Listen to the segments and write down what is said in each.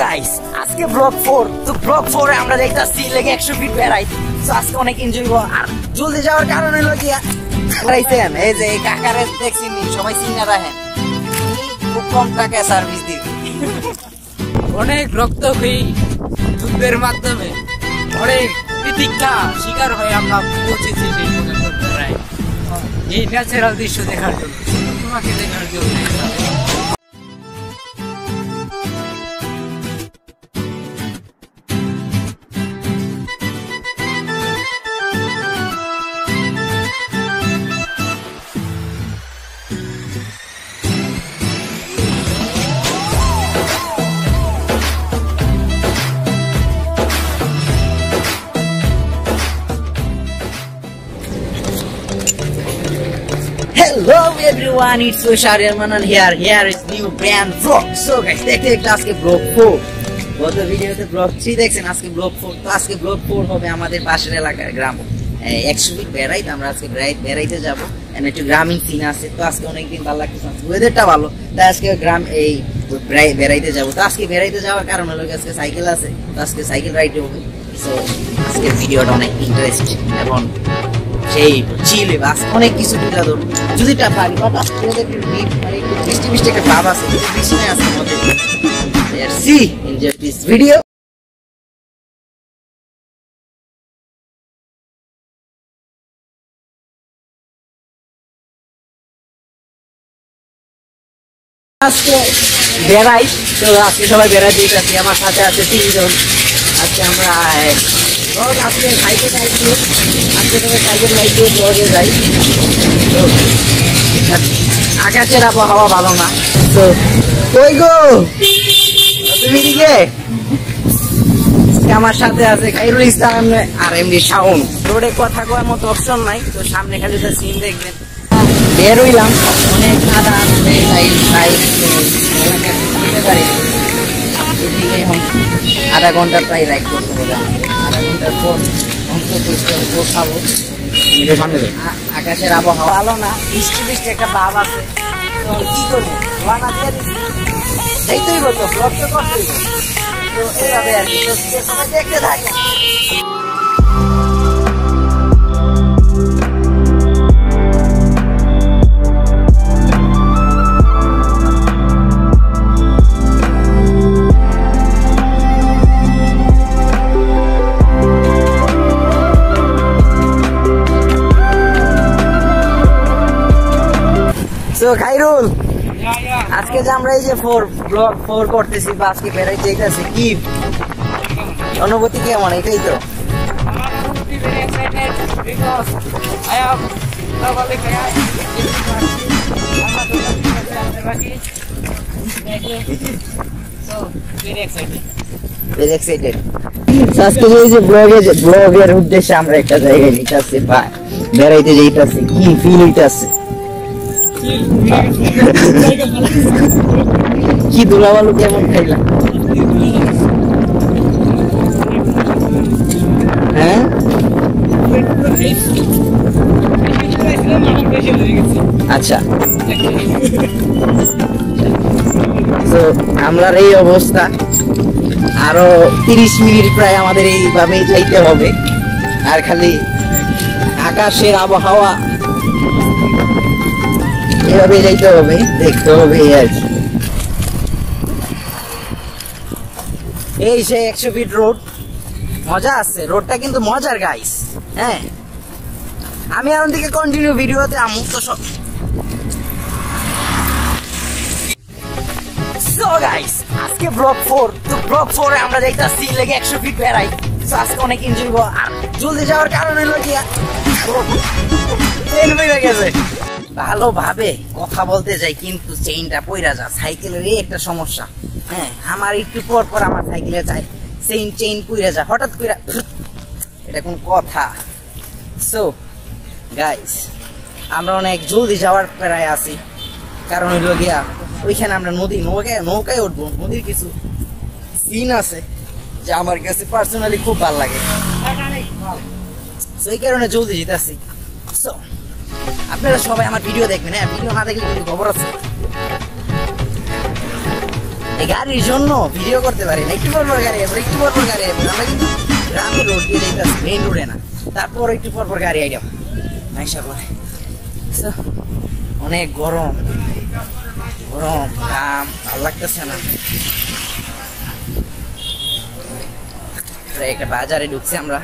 Guys আজকে blog 4 তো blog 4 এ আমরা দেখতাছি লেগে 100 ফিট বেড়াই তো আজকে অনেক এনজয় করব আর জলদি যাওয়ার কারণ হলো কি রাইছেন এই যে কাকারে দেখছেন সবাই চিনা রাখেন খুব কম টাকায় সার্ভিস দিই অনেক রক্তক্ষয়ী যুদ্ধের মাধ্যমে অনেক প্রতীক্ষা শিকার হয়ে আমরা পৌঁছেছি সেই পর্যন্ত প্রায় এই ন্যাচারাল দৃশ্য দেখার জন্য তোমাকে দেখার জন্য Hello everyone, it's Shahriar Manan here. Here is new brand vlog. So guys, দেখতে আজকে vlog 4. গত ভিডিওতে vlog 3 দেখছেন, আজকে vlog 4. তো আজকে vlog 4 হবে আমাদের পাশের এলাকার গ্রাম 100 ফিট বেড়াই। আমরা আজকে বেড়াইতে যাব। এন্ড একটু গ্রামীণ সিন আছে। তো আজকে অনেকদিন ভালো লাগতেছে। ওয়েদারটা ভালো। তাই আজকে গ্রাম এই বেড়াইতে যাব। তো আজকে বেড়াইতে যাওয়ার কারণ হলো আজকে সাইকেল আছে। তো আজকে সাইকেল রাইডে হবে। সো আজকে ভিডিওটা অনেক ইন্টারেস্টিং এবং সেই চিলে বাস অনেক কিছু তুলে ধরবো যদি টা পারি বাট আজকে বৃষ্টি বৃষ্টি একটা ভাব আছে বৃষ্টি আছে আমাদের সি এনজয় দিস ভিডিও আজকে বেড়াই তো আজকে সবাই বেড়াতে যাচ্ছি আমার সাথে আছে 3 জন আজকে আমরা আজকে সাইকেল রাইডে আজকে সাইকেল রাইডে ব্লগে যাই তো আকাশের আবহাওয়া ভালো না তো কই গো তুমি দিকে আমার সাথে আছে খাইরুল ইসলাম আর এমডি শাওন রোডে কথা কওয়ার মতো অপশন নাই তো সামনে খালি একটা সিন দেখবেন বের হইলাম অনেক কাদা আধা ঘন্টা প্রায় রাইড করতে হবে আধা ঘন্টার পর খাবো আকাশের আবহাওয়া ভালো না বৃষ্টি বৃষ্টি একটা ভাব আছে তো কি করবো দেখতেই বলতো ব্লগ তো করতেই তো এইভাবে আর কি তো দেখতে থাকে খাইরুল আজকে যে আমরা এই যে ব্লগ 4 করতেছি বা আজকে বেড়াইতে যাইতেছি কি অনুভূতি কেমন এটাই তো আজকে এই যে ব্লগের উদ্দেশ্যে আমরা একটা জায়গায় নিতেছি বা বেড়াইতে যাইতেছি কি ফিল হইতেছে কি দুলাবালু কেমন খাইলাম হ্যাঁ আচ্ছা তো আমরা এই অবস্থা আরো 30 মিনিট প্রায় আমাদের এইভাবেই যাইতে হবে আর খালি আকাশের আবহাওয়া এভাবে যাইতে হবে দেখতে হবে এই সে 100 ফিট রোড মজা আছে রোডটা কিন্তু মজার গাইস হ্যাঁ আমি এখন থেকে কন্টিনিউ ভিডিওতে আমু তো সব সো গাইস আজকে ব্লগ 4 তো ব্লগ 4 এ আমরা দেখতাছি লেগে 100 ফিট বেড়াই তো আজকে অনেক এনজয় করব আর জলদি যাওয়ার কারণ হলো কি ট্রেন হয়ে গেছে ভালোভাবে কথা বলতে যাই কিন্তু চেইনটা পইরা যা সাইকেলের একটা সমস্যা হ্যাঁ আমার একটু পর পর আমার সাইকেলে যায় চেইন পইরা যা হঠাৎ করে এটা কোন কথা সো গাইস আমরা অনেক জলদি যাওয়ার প্রায় আছি কারণ হইল গিয়া ওইখানে আমরা নৌকায় উঠবো নদীর কিছু সিন আছে যা আমার কাছে পার্সোনালি খুব ভালো লাগে সেই কারণে জলদি যেতেছি সো আপনারা সবাই আমার ভিডিও দেখবেন হ্যাঁ ভিডিও না দেখলে কিন্তু খবর আছে এই গাড়ির জন্য ভিডিও করতে পারি না, একটু পর গাড়ি আসবে, একটু পর গাড়ি আসবে। আমরা কিন্তু গ্রামের রোড দিয়ে যাইতেছি, মেইন রোডে না। তারপর একটু পর গাড়ি আইডাম আইসা পরে অনেক গরম গরম ঘাম, ভালো লাগতেছে না। একটা বাজারে ঢুকছি আমরা।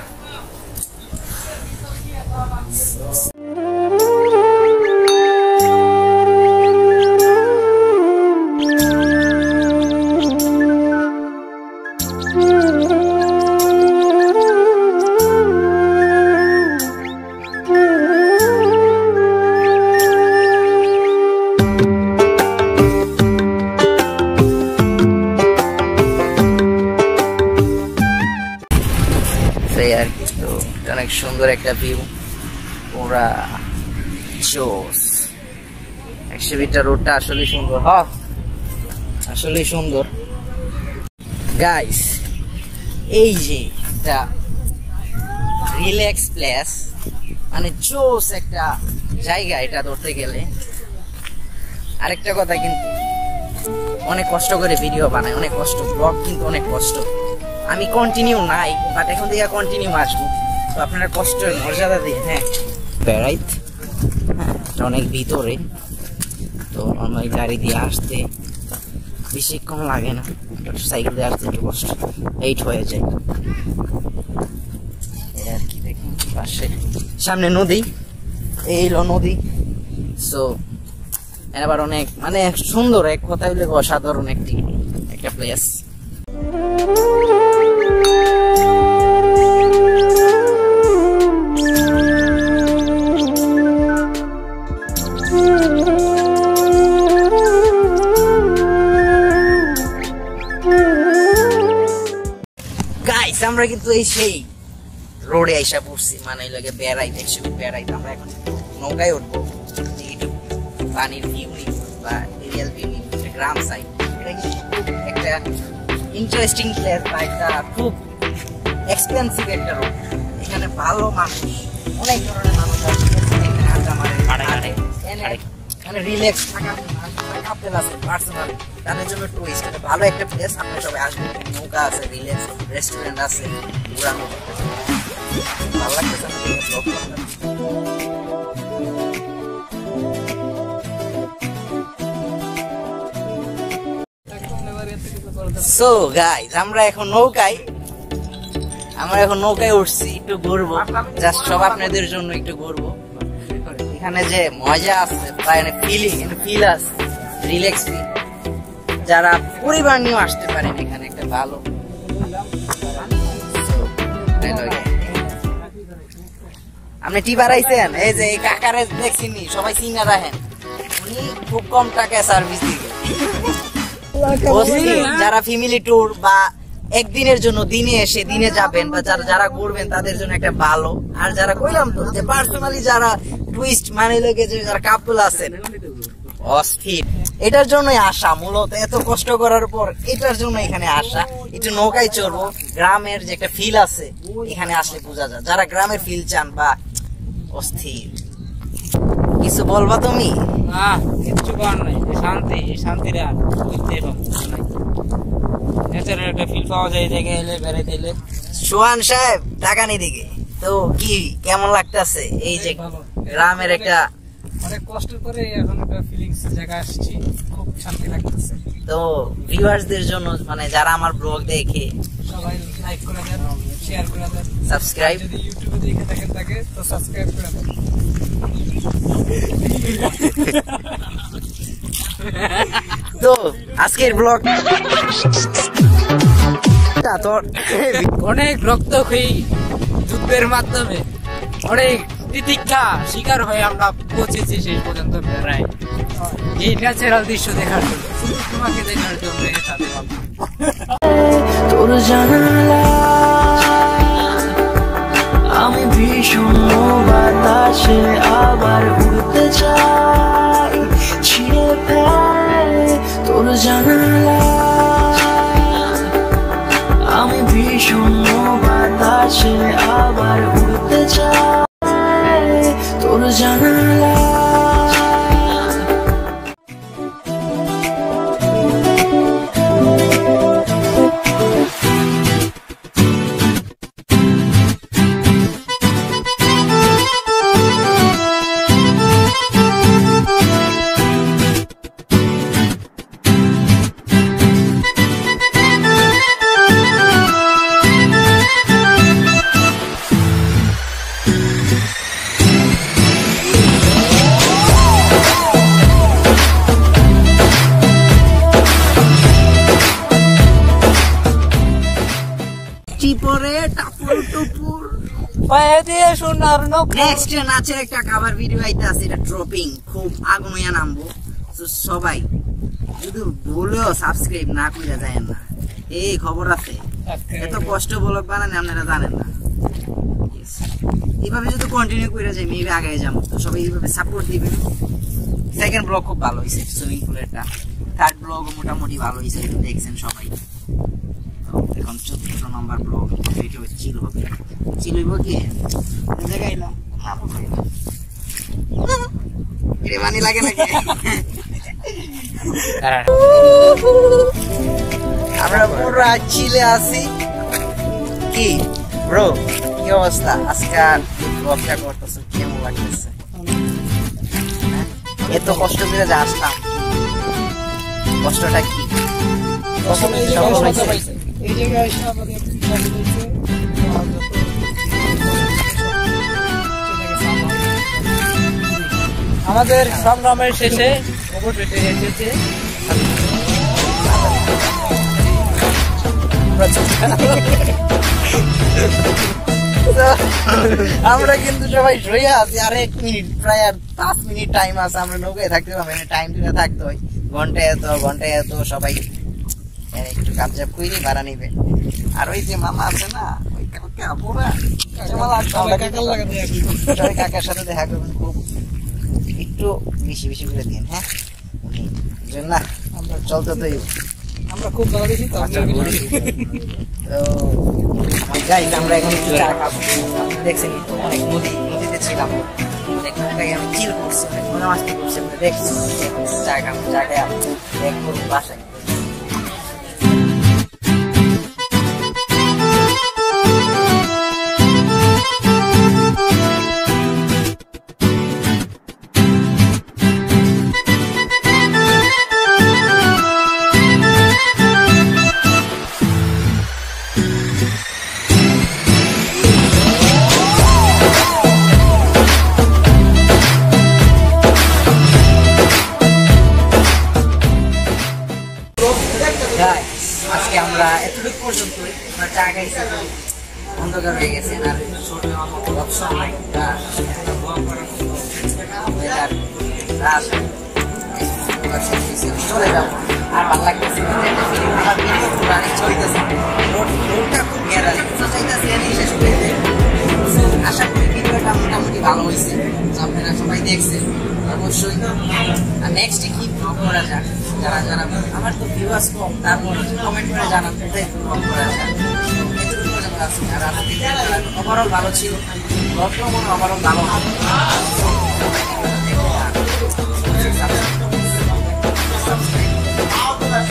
আর কি, তো অনেক সুন্দর একটা ভিউ, পুরা জোস। 120 রোডটা আসলে সুন্দর, আসলে সুন্দর গাইস। এই যে একটা রিল্যাক্স প্লেস, মানে জোস একটা জায়গা এটা ধরতে গেলে। আরেকটা কথা, কিন্তু অনেক কষ্ট করে ভিডিও বানায়, অনেক কষ্ট, ব্লগ কিন্তু অনেক কষ্ট। আমি কন্টিনিউ নাই, বাট এখন থেকে কন্টিনিউ আসবো, তো আপনারা কষ্টের মর্যাদা দিন। হ্যাঁ, বেড়াইত অনেক ভিতরে, তো নর্মাল গাড়ি দিয়ে আসতে বেশিক্ষণ লাগে না, সাইকেল দিয়ে আসতে একটু কষ্ট, 8 হয়ে যায় আর কি। দেখুন পাশে সামনে নদী, এই হলো নদী। সো এবার অনেক মানে সুন্দর, এক কথা হইলে অসাধারণ একটা প্লেস। গাইস আমরা কিন্তু এই সেই রোডে আইসা পড়ছি, মানে লাগে বেড়াইতে, বেড়াইতে। আমরা এখন নৌকায় উঠবো, একটু পানির ভিউ নিব বা এরিয়াল ভিউ নিব, গ্রাম সাইড। এটা কিন্তু একটা ইন্টারেস্টিং প্লেস বা একটা খুব এক্সপেন্সিভ একটা রোড। এখানে ভালো মানুষ, অনেক ধরনের মানুষ আছে, আড্ডা মারে, মানে রিল্যাক্স থাকার কাপেল আছে পার্সোনাল, তাদের জন্য টুরিস্ট ভালো একটা প্লেস। আপনি সবাই আসবেন, নৌকা আছে, রিল্যাক্স রেস্টুরেন্ট আছে, ঘোরানো ভালো লাগতেছে। সো গাইস আমরা এখন নৌকায় উঠছি, একটু ঘুরবো, জাস্ট সব আপনাদের জন্য একটু ঘুরবো। এখানে যে মজা আছে, ফিল আছে, রিল্যাক্স ফিল। যারা পরিবার নিয়ে আসতে পারেন, এখানে একটা ভালো। আপনি টি বাড়াইছেন, এই যে এই কাকারে দেখছিনি, সবাই চিনা রাখেন, উনি খুব কম টাকায় সার্ভিস দিবে। যারা ফ্যামিলি ট্যুর বা একদিনের জন্য দিনে এসে দিনে যাবেন, বা যারা ঘুরবেন তাদের জন্য একটা ভালো। আর যারা কইলাম তো যে পার্সোনালি যারা টুরিস্ট, মানে লোকে যারা কাপল আছেন, অস্থির। এটার জন্যই আসা, মূলত এত কষ্ট করার পর এটার জন্য এখানে আসা। একটু নৌকায় চড়বো, গ্রামের যে একটা ফিল আছে এখানে আসলে বোঝা যায়। যারা গ্রামের ফিল চান বা অস্থির। কিছু বলবা তুমি? কিছু করার নাই, শান্তির আর ন্যাচারাল একটা ফিল পাওয়া যায় জায়গায় এলে, বেড়াইতে এলে। সোহান সাহেব টাকানি দিকে, তো কি কেমন লাগতেছে এই যে গ্রামের একটা অনেক কষ্টের পরে এখন একটা ফিলিংস জায়গা আসছি, খুব শান্তি লাগতেছে। তো ভিউয়ার্সদের জন্য, মানে যারা আমার ব্লগ দেখে, সবাই লাইক করে দেন, শেয়ার করে দেন, সাবস্ক্রাইব। যদি ইউটিউবে দেখে থাকেন তাকে তো সাবস্ক্রাইব করে দেন। তো আজকের ব্লগ অনেক রক্তক্ষয়ী যুদ্ধের মাধ্যমে, অনেক তিতিক্ষা শিকার হয়ে আমরা পৌঁছেছি শেষ পর্যন্ত প্রায় এই ন্যাচারাল দৃশ্য দেখার জন্য, শুধু তোমাকে দেখার জন্য। তোর জানালা আমি ভীষণ বাতাসে আবার উড়তে চাই, ছিঁড়ে ফেল তোর জানালা আমি ভীষণ বাতাসে আবার উড়তে চাই, তোর জানালা বৃষ্টি পরে টাপুর টুপুর পায়ে দিয়ে সোনার নখ। নেক্সট নাচের একটা কভার ভিডিও আইতাছে, এটা ড্রপিং, খুব আগুন হইয়া নামবো। তো সবাই যদি ভুলেও সাবস্ক্রাইব না কইরা যায় না, এই খবর আছে। এত কষ্ট ব্লগ বানান আপনারা জানেন না। এইভাবে যদি কন্টিনিউ করে যাই মেবি আগে যাবো। তো সবাই এইভাবে সাপোর্ট দিবেন। সেকেন্ড ব্লগ খুব ভালো হয়েছে, সুইমিং পুলেরটা। থার্ড ব্লগ মোটামুটি ভালো হয়েছে, দেখছেন সবাই। এখন 14 নম্বর ব্লগ, ভিডিও চিল হবে। চিল হইব কি জায়গায় না এটা পানি লাগে নাকি? আমরা পুরো চিলে আছি। কি ব্রো, কি অবস্থা? আজকাল ব্লগটা করতেছো কেমন লাগতেছে? এত কষ্ট করে যে আসলাম, কষ্টটা কি? এই জায়গায় এসে আমাদের আমাদের সংগ্রামের শেষে অবশেষে এসেছে আমরা কিন্তু সবাই শুয়ে আছি। আর 1 মিনিট, প্রায় আর 5 মিনিট টাইম আছে। আমরা নৌকায় থাকতে হবে, টাইম দিলে থাকতে হয়। ঘন্টায় এত সবাই একটু কাপচাপ কইরি ভাড়া নিবে। আর ওই যে মামা আছে না, ওই কাকার সাথে দেখা করবেন। খুব একটু বেশি বেশি করে দিন, হ্যাঁ? না আমরা চলতে তো আমরা খুব ভালো দেখি। তো গাইস, আমরা এখন একটু চা খাবো। দেখছেন অনেক নদীতে ছিলাম, আমি চিল করছি, মনে মাস্তি করছি। দেখছি চা খাবো, চা খাই দেখবো বাসায়। আজকে আমরা এতটুকু পর্যন্ত চা খাইছি, অন্ধকার হয়ে গেছে। আর অপশন নাই, চলে যাবো। আর ভালো লাগতেছে, রোডটা খুব ঘেরালি, শেষ করে দেয়। আশা করি ভিডিওটা মোটামুটি ভালো হয়েছে, আপনারা সবাই দেখছেন অবশ্যই। আর নেক্সটে কি ব্লগ করা যাক, যারা যারা আমার তো ভিউয়ার্স কম, তারপর কমেন্ট করে জানান কোথায় ব্লগ করা যাক। এতটুকু পর্যন্ত আছে। আর ওভারঅল ভালো ছিল, ব্লগটাও মনে ওভারঅল ভালো।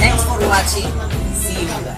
Thanks for watching. See you.